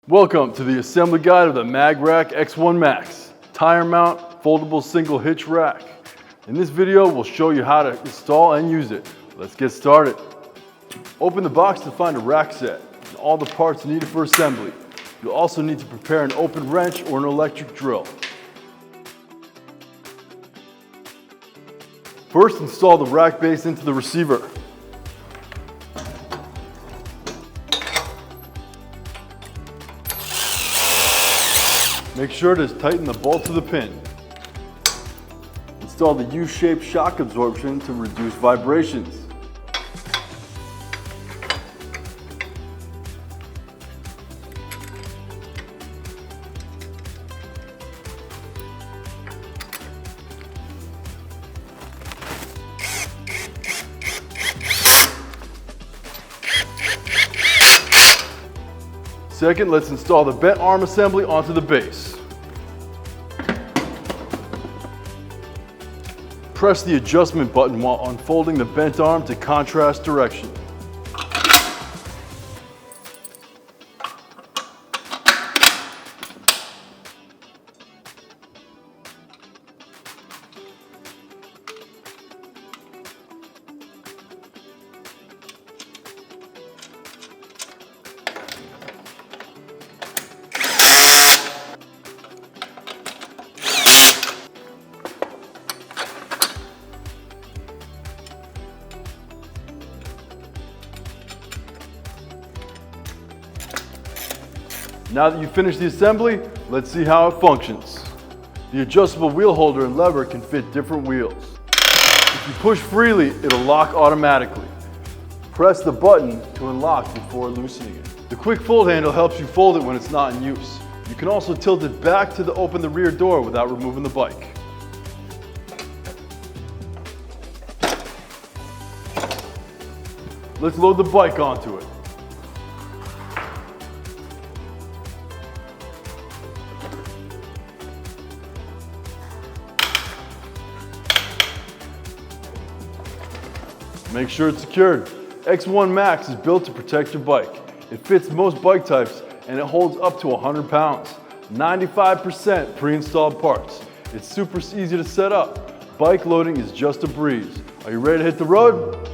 Welcome to the assembly guide of the MagRack X1 Max, tire mount, foldable single hitch rack. In this video, we'll show you how to install and use it. Let's get started. Open the box to find a rack set and all the parts needed for assembly. You'll also need to prepare an open wrench or an electric drill. First, install the rack base into the receiver. Make sure to tighten the bolt to the pin. Install the U-shaped shock absorption to reduce vibrations. Second, let's install the bent arm assembly onto the base. Press the adjustment button while unfolding the bent arm to contrast direction. Now that you've finished the assembly, let's see how it functions. The adjustable wheel holder and lever can fit different wheels. If you push freely, it'll lock automatically. Press the button to unlock before loosening it. The quick fold handle helps you fold it when it's not in use. You can also tilt it back to open the rear door without removing the bike. Let's load the bike onto it. Make sure it's secured. X1 Max is built to protect your bike. It fits most bike types and it holds up to 100 pounds. 95% pre-installed parts. It's super easy to set up. Bike loading is just a breeze. Are you ready to hit the road?